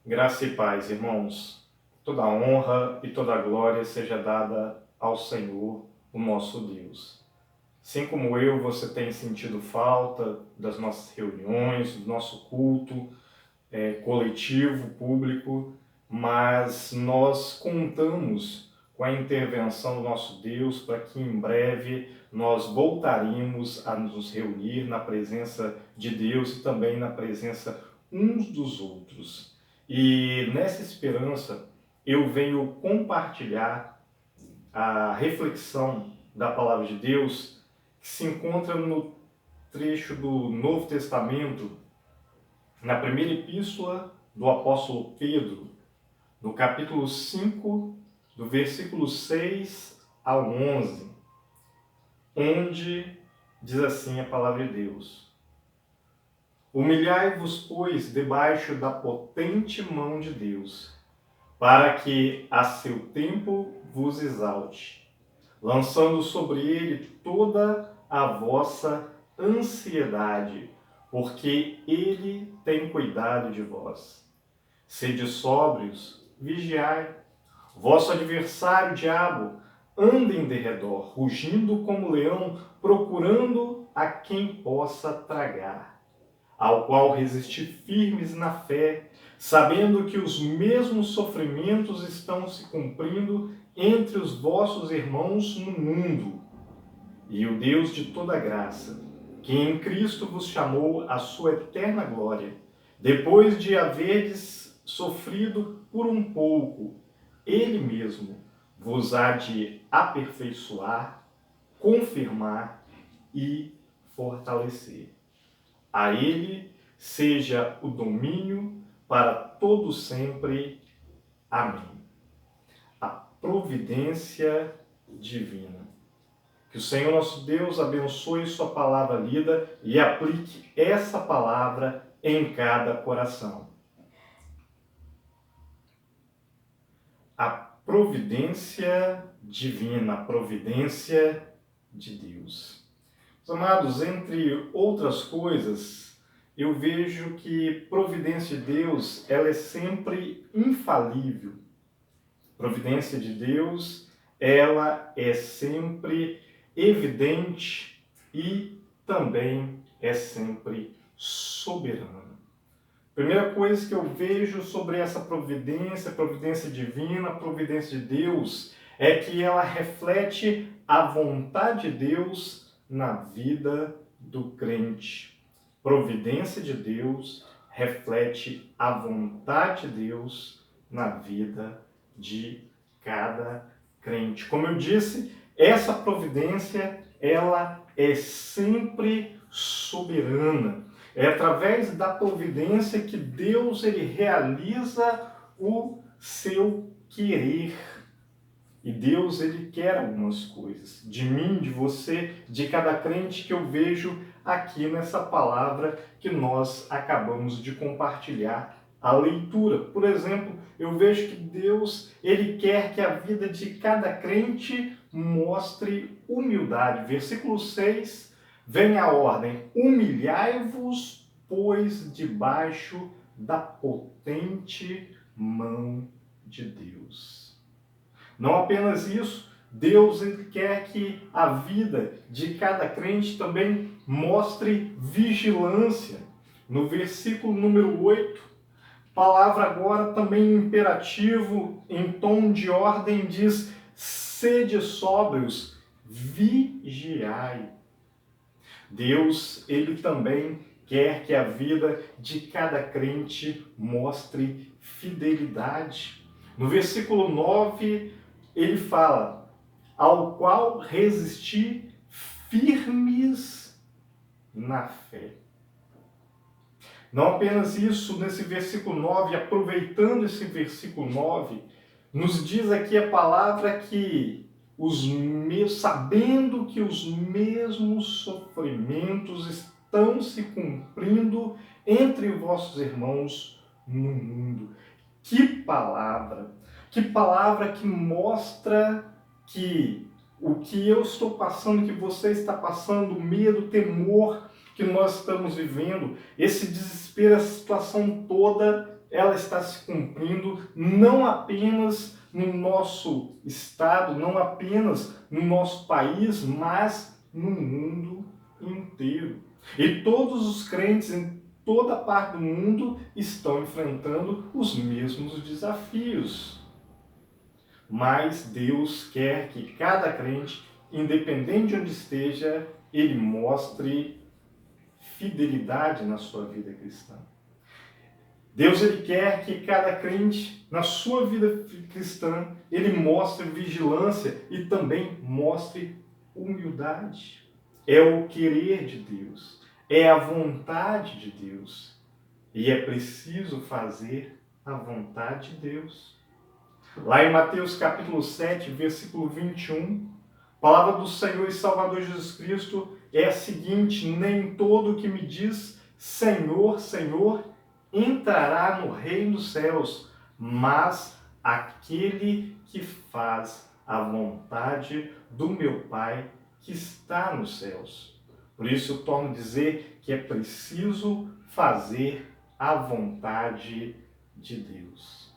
Graça e paz, irmãos. Toda honra e toda glória seja dada ao Senhor, o nosso Deus. Assim como eu, você tem sentido falta das nossas reuniões, do nosso culto coletivo, público, mas nós contamos com a intervenção do nosso Deus para que em breve nós voltaremos a nos reunir na presença de Deus e também na presença uns dos outros. E nessa esperança eu venho compartilhar a reflexão da palavra de Deus que se encontra no trecho do Novo Testamento, na primeira epístola do apóstolo Pedro, no capítulo 5, do versículo 6 ao 11, onde diz assim a palavra de Deus: Humilhai-vos, pois, debaixo da potente mão de Deus, para que a seu tempo vos exalte, lançando sobre ele toda a vossa ansiedade, porque ele tem cuidado de vós. Sede sóbrios, vigiai. Vosso adversário, o diabo, anda em derredor, rugindo como leão, procurando a quem possa tragar, ao qual resistir firmes na fé, sabendo que os mesmos sofrimentos estão se cumprindo entre os vossos irmãos no mundo. E o Deus de toda graça, que em Cristo vos chamou à sua eterna glória, depois de haverdes sofrido por um pouco, Ele mesmo vos há de aperfeiçoar, confirmar e fortalecer. A Ele seja o domínio para todo sempre. Amém. A providência divina. Que o Senhor nosso Deus abençoe sua palavra lida e aplique essa palavra em cada coração. A providência divina, a providência de Deus. Meus amados, entre outras coisas, eu vejo que providência de Deus, ela é sempre infalível. Providência de Deus, ela é sempre evidente e também é sempre soberana. Primeira coisa que eu vejo sobre essa providência divina, providência de Deus, é que ela reflete a vontade de Deus na vida do crente. Providência de Deus reflete a vontade de Deus na vida de cada crente. Como eu disse, essa providência, ela é sempre soberana. É através da providência que Deus ele realiza o seu querer. E Deus ele quer algumas coisas de mim, de você, de cada crente que eu vejo aqui nessa palavra que nós acabamos de compartilhar a leitura. Por exemplo, eu vejo que Deus ele quer que a vida de cada crente mostre humildade. Versículo 6, vem a ordem: humilhai-vos, pois, debaixo da potente mão de Deus. Não apenas isso, Deus ele quer que a vida de cada crente também mostre vigilância. No versículo número 8, palavra agora também imperativo, em tom de ordem, diz: sede sóbrios, vigiai. Deus, ele também quer que a vida de cada crente mostre fidelidade. No versículo 9, ele fala: ao qual resistir firmes na fé. Não apenas isso, nesse versículo 9, aproveitando esse versículo 9, nos diz aqui a palavra que sabendo que os mesmos sofrimentos estão se cumprindo entre vossos irmãos no mundo. Que palavra! Que palavra que mostra que o que eu estou passando, que você está passando, o medo, o temor que nós estamos vivendo, esse desespero, a situação toda ela está se cumprindo não apenas no nosso estado, não apenas no nosso país, mas no mundo inteiro. E todos os crentes em toda parte do mundo estão enfrentando os mesmos desafios. Mas Deus quer que cada crente, independente de onde esteja, ele mostre fidelidade na sua vida cristã. Deus ele quer que cada crente, na sua vida cristã, ele mostre vigilância e também mostre humildade. É o querer de Deus, é a vontade de Deus. E é preciso fazer a vontade de Deus. Lá em Mateus capítulo 7, versículo 21, a palavra do Senhor e Salvador Jesus Cristo é a seguinte: nem todo que me diz Senhor, Senhor, entrará no reino dos céus, mas aquele que faz a vontade do meu Pai que está nos céus. Por isso eu torno a dizer que é preciso fazer a vontade de Deus.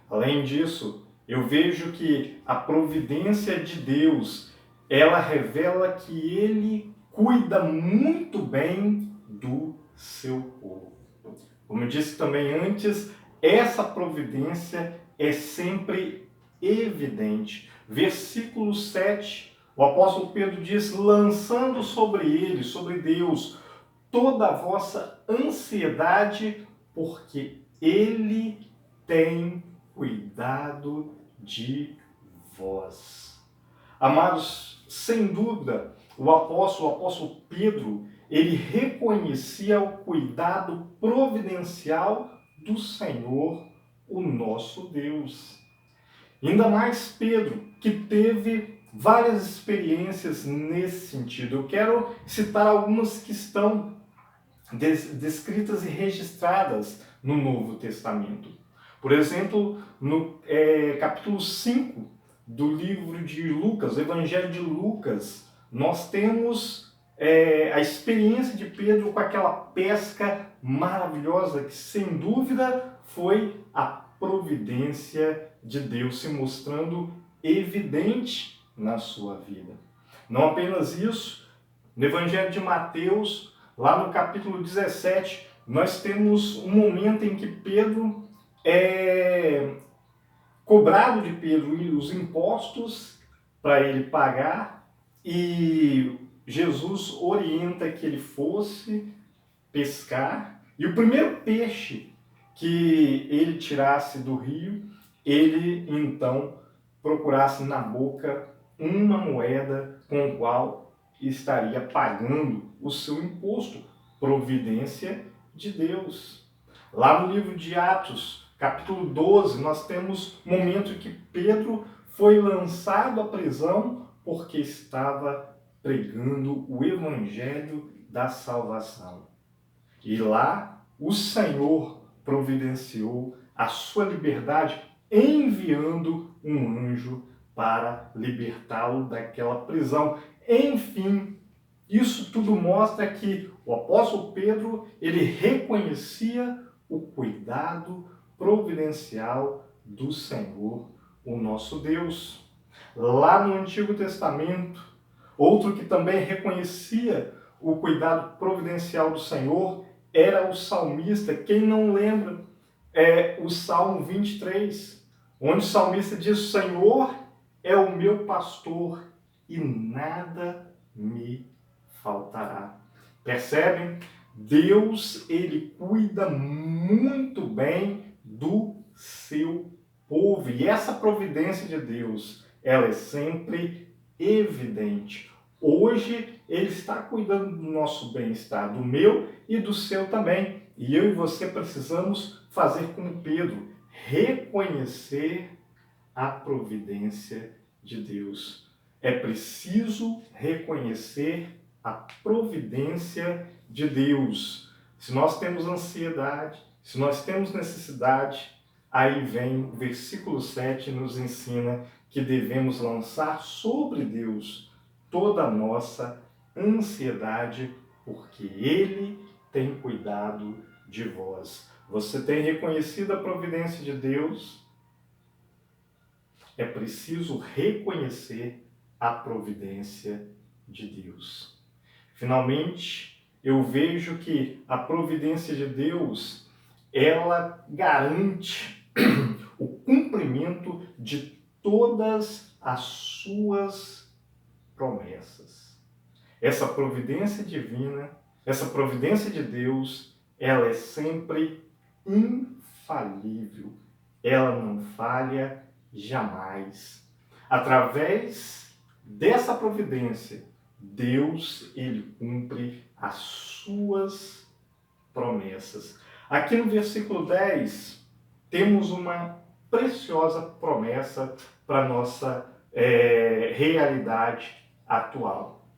Além disso, eu vejo que a providência de Deus, ela revela que Ele cuida muito bem do seu povo. Como eu disse também antes, essa providência é sempre evidente. Versículo 7, o apóstolo Pedro diz: lançando sobre ele, sobre Deus, toda a vossa ansiedade, porque Ele tem cuidado de vós. Amados, sem dúvida, o apóstolo Pedro, ele reconhecia o cuidado providencial do Senhor, o nosso Deus. Ainda mais Pedro, que teve várias experiências nesse sentido. Eu quero citar algumas que estão descritas e registradas no Novo Testamento. Por exemplo, no capítulo 5 do livro de Lucas, o Evangelho de Lucas, nós temos a experiência de Pedro com aquela pesca maravilhosa que, sem dúvida, foi a providência de Deus se mostrando evidente na sua vida. Não apenas isso, no Evangelho de Mateus, lá no capítulo 17, nós temos um momento em que Pedro é cobrado de Pedro os impostos para ele pagar, e Jesus orienta que ele fosse pescar, e o primeiro peixe que ele tirasse do rio, ele então procurasse na boca uma moeda com a qual estaria pagando o seu imposto, providência de Deus. Lá no livro de Atos, capítulo 12, nós temos um momento em que Pedro foi lançado à prisão porque estava pregando o evangelho da salvação. E lá o Senhor providenciou a sua liberdade, enviando um anjo para libertá-lo daquela prisão. Enfim, isso tudo mostra que o apóstolo Pedro, ele reconhecia o cuidado providencial do Senhor, o nosso Deus. Lá no Antigo Testamento, outro que também reconhecia o cuidado providencial do Senhor era o salmista. Quem não lembra, o Salmo 23, onde o salmista diz: o Senhor é o meu pastor e nada me faltará. Percebem? Deus, ele cuida muito bem do seu povo. E essa providência de Deus, ela é sempre evidente. Hoje, ele está cuidando do nosso bem-estar, do meu e do seu também. E eu e você precisamos fazer como Pedro, reconhecer a providência de Deus. É preciso reconhecer a providência de Deus. Se nós temos ansiedade, se nós temos necessidade, aí vem o versículo 7 nos ensina que devemos lançar sobre Deus toda a nossa ansiedade, porque Ele tem cuidado de vós. Você tem reconhecido a providência de Deus? É preciso reconhecer a providência de Deus. Finalmente, eu vejo que a providência de Deus, ela garante o cumprimento de todas as suas promessas. Essa providência divina, essa providência de Deus, ela é sempre infalível. Ela não falha jamais. Através dessa providência, Deus, ele cumpre as suas promessas. Aqui no versículo 10, temos uma preciosa promessa para a nossa realidade atual.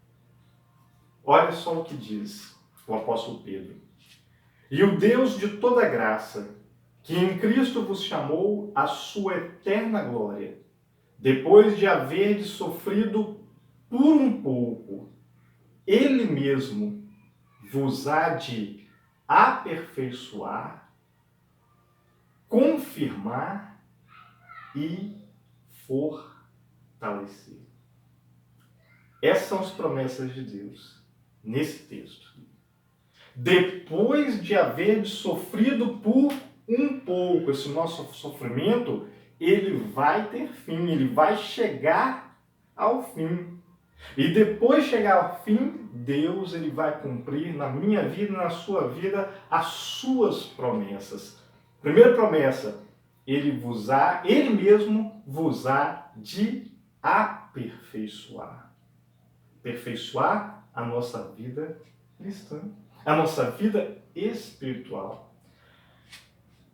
Olha só o que diz o apóstolo Pedro. E o Deus de toda graça, que em Cristo vos chamou à sua eterna glória, depois de haverdes sofrido por um pouco, Ele mesmo vos há de aperfeiçoar, confirmar e fortalecer. Essas são as promessas de Deus nesse texto. Depois de haver sofrido por um pouco, esse nosso sofrimento, ele vai ter fim, ele vai chegar ao fim. E depois de chegar ao fim, Deus ele vai cumprir na minha vida e na sua vida as suas promessas. Primeira promessa, ele mesmo vos há de aperfeiçoar. Aperfeiçoar a nossa vida cristã, a nossa vida espiritual.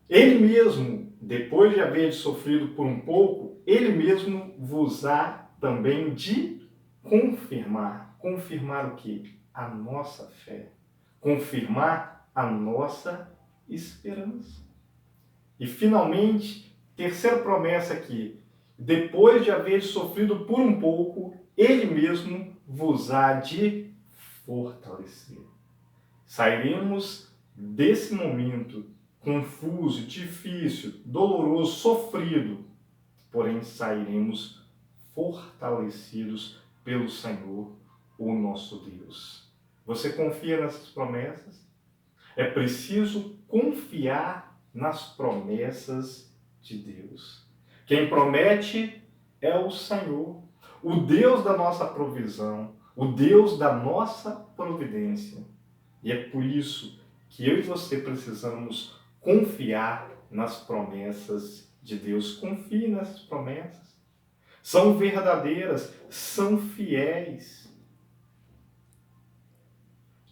Ele mesmo, depois de haver sofrido por um pouco, ele mesmo vos há também de confirmar. Confirmar o quê? A nossa fé. Confirmar a nossa esperança. E finalmente, terceira promessa aqui. Depois de haver sofrido por um pouco, ele mesmo vos há de fortalecer. Sairemos desse momento confuso, difícil, doloroso, sofrido, porém sairemos fortalecidos pelo Senhor, o nosso Deus. Você confia nessas promessas? É preciso confiar nas promessas de Deus. Quem promete é o Senhor, o Deus da nossa provisão, o Deus da nossa providência. E é por isso que eu e você precisamos confiar nas promessas de Deus. Confie nessas promessas. São verdadeiras, são fiéis.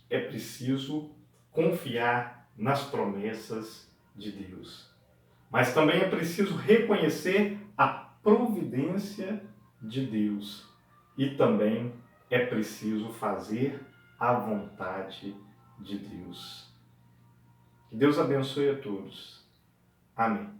É preciso confiar nas promessas de Deus. Mas também é preciso reconhecer a providência de Deus. E também é preciso fazer a vontade de Deus. Que Deus abençoe a todos. Amém.